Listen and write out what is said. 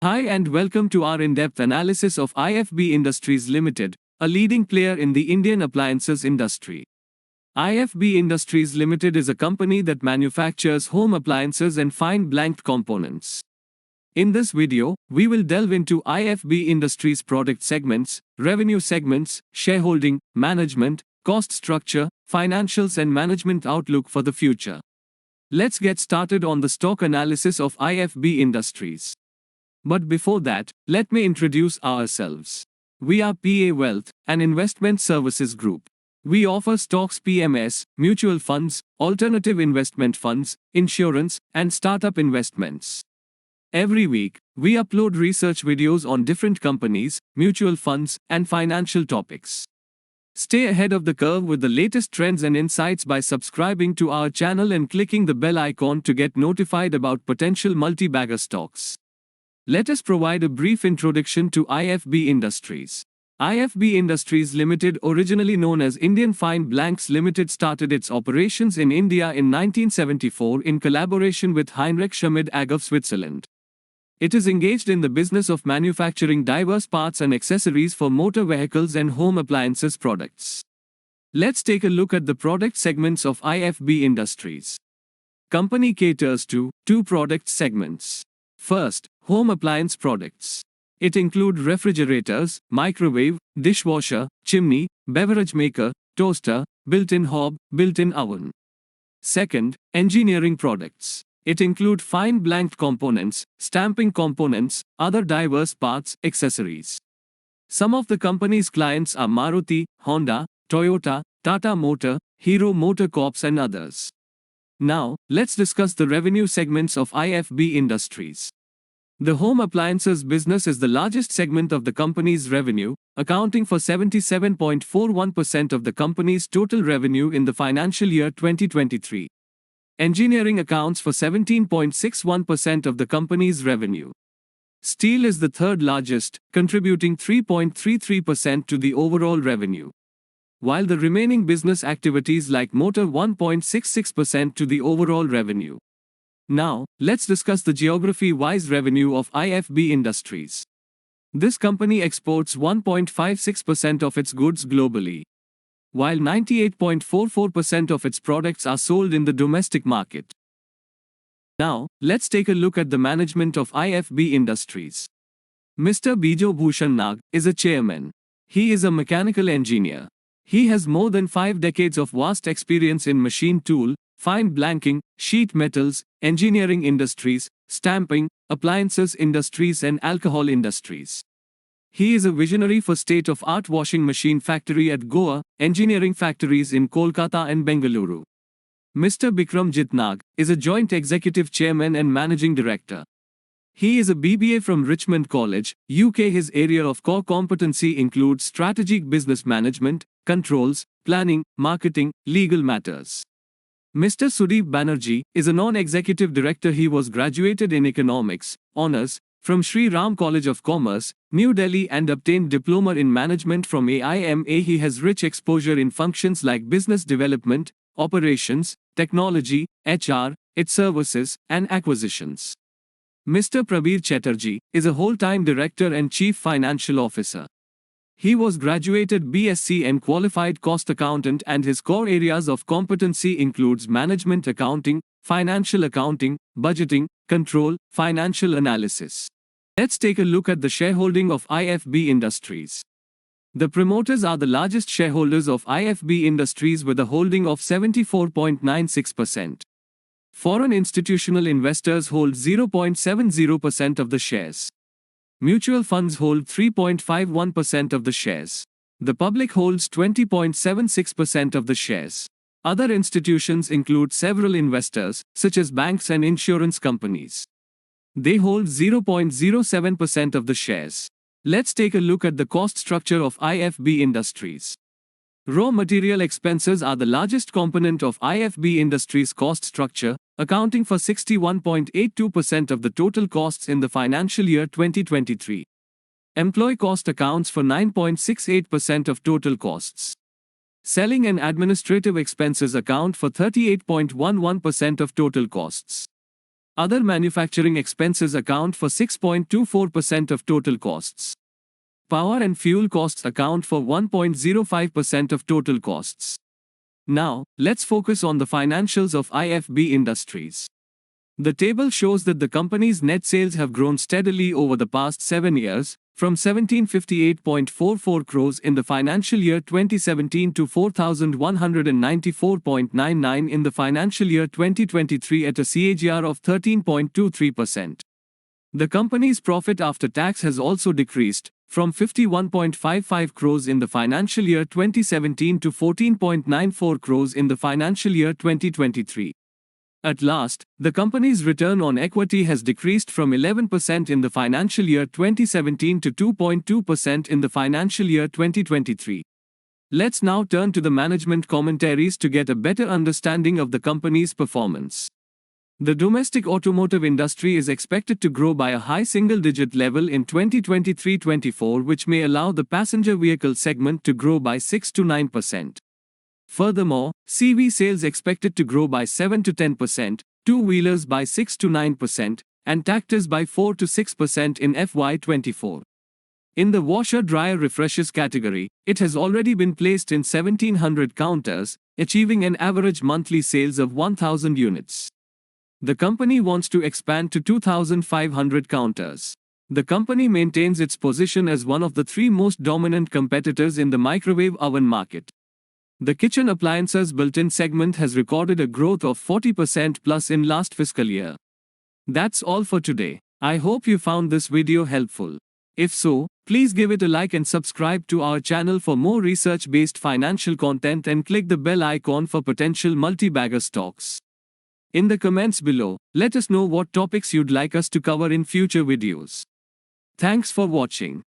Hi and welcome to our in-depth analysis of IFB Industries Ltd, a leading player in the Indian appliances industry. IFB Industries Ltd is a company that manufactures home appliances and fine blanked components. In this video, we will delve into IFB Industries product segments, revenue segments, shareholding, management, cost structure, financials and management outlook for the future. Let's get started on the stock analysis of IFB Industries. But before that, let me introduce ourselves. We are PA Wealth, an investment services group. We offer stocks PMS, mutual funds, alternative investment funds, insurance, and startup investments. Every week, we upload research videos on different companies, mutual funds, and financial topics. Stay ahead of the curve with the latest trends and insights by subscribing to our channel and clicking the bell icon to get notified about potential multi-bagger stocks. Let us provide a brief introduction to IFB Industries. IFB Industries Ltd, originally known as Indian Fine Blanks Ltd, started its operations in India in 1974 in collaboration with Heinrich Schmid of Switzerland. It is engaged in the business of manufacturing diverse parts and accessories for motor vehicles and home appliances products. Let's take a look at the product segments of IFB Industries. Company caters to two product segments. First, home appliance products. It includes refrigerators, microwave, dishwasher, chimney, beverage maker, toaster, built-in hob, built-in oven. Second, engineering products. It includes fine blanked components, stamping components, other diverse parts, accessories. Some of the company's clients are Maruti, Honda, Toyota, Tata Motor, Hero Motor Corps and others. Now, let's discuss the revenue segments of IFB Industries. The home appliances business is the largest segment of the company's revenue, accounting for 77.41% of the company's total revenue in the financial year 2023. Engineering accounts for 17.61% of the company's revenue. Steel is the third largest, contributing 3.33% to the overall revenue, while the remaining business activities like motor 1.66% to the overall revenue. Now, let's discuss the geography-wise revenue of IFB Industries. This company exports 1.56% of its goods globally, while 98.44% of its products are sold in the domestic market. Now, let's take a look at the management of IFB Industries. Mr. Bijo Bhushan Nag is a chairman. He is a mechanical engineer. He has more than 5 decades of vast experience in machine tool, fine blanking, sheet metals, engineering industries, stamping, appliances industries and alcohol industries. He is a visionary for state-of-art washing machine factory at Goa, engineering factories in Kolkata and Bengaluru. Mr. Bikramjit Nag is a joint executive chairman and managing director. He is a BBA from Richmond College, UK. His area of core competency includes strategic business management, controls, planning, marketing, legal matters. Mr. Sudeep Banerjee is a non-executive director. He was graduated in economics, honors, from Sri Ram College of Commerce, New Delhi and obtained diploma in management from AIMA. He has rich exposure in functions like business development, operations, technology, HR, its services, and acquisitions. Mr. Prabir Chatterjee is a whole-time director and chief financial officer. He was graduated BSc and qualified cost accountant, and his core areas of competency includes management accounting, financial accounting, budgeting, control, financial analysis. Let's take a look at the shareholding of IFB Industries. The promoters are the largest shareholders of IFB Industries with a holding of 74.96%. Foreign institutional investors hold 0.70% of the shares. Mutual funds hold 3.51% of the shares. The public holds 20.76% of the shares. Other institutions include several investors, such as banks and insurance companies. They hold 0.07% of the shares. Let's take a look at the cost structure of IFB Industries. Raw material expenses are the largest component of IFB Industries' cost structure, accounting for 61.82% of the total costs in the financial year 2023. Employee cost accounts for 9.68% of total costs. Selling and administrative expenses account for 38.11% of total costs. Other manufacturing expenses account for 6.24% of total costs. Power and fuel costs account for 1.05% of total costs. Now, let's focus on the financials of IFB Industries. The table shows that the company's net sales have grown steadily over the past 7 years, from 1758.44 crores in the financial year 2017 to 4194.99 in the financial year 2023 at a CAGR of 13.23%. The company's profit after tax has also decreased, from 51.55 crores in the financial year 2017 to 14.94 crores in the financial year 2023. At last, the company's return on equity has decreased from 11% in the financial year 2017 to 2.2% in the financial year 2023. Let's now turn to the management commentaries to get a better understanding of the company's performance. The domestic automotive industry is expected to grow by a high single-digit level in 2023-24, which may allow the passenger vehicle segment to grow by 6 to 9%. Furthermore, CV sales expected to grow by 7 to 10%, two-wheelers by 6 to 9%, and tractors by 4 to 6% in FY24. In the washer-dryer refreshers category, it has already been placed in 1,700 counters, achieving an average monthly sales of 1,000 units. The company wants to expand to 2,500 counters. The company maintains its position as one of the 3 most dominant competitors in the microwave oven market. The kitchen appliances built-in segment has recorded a growth of 40% plus in last fiscal year. That's all for today. I hope you found this video helpful. If so, please give it a like and subscribe to our channel for more research-based financial content and click the bell icon for potential multi-bagger stocks. In the comments below, let us know what topics you'd like us to cover in future videos. Thanks for watching.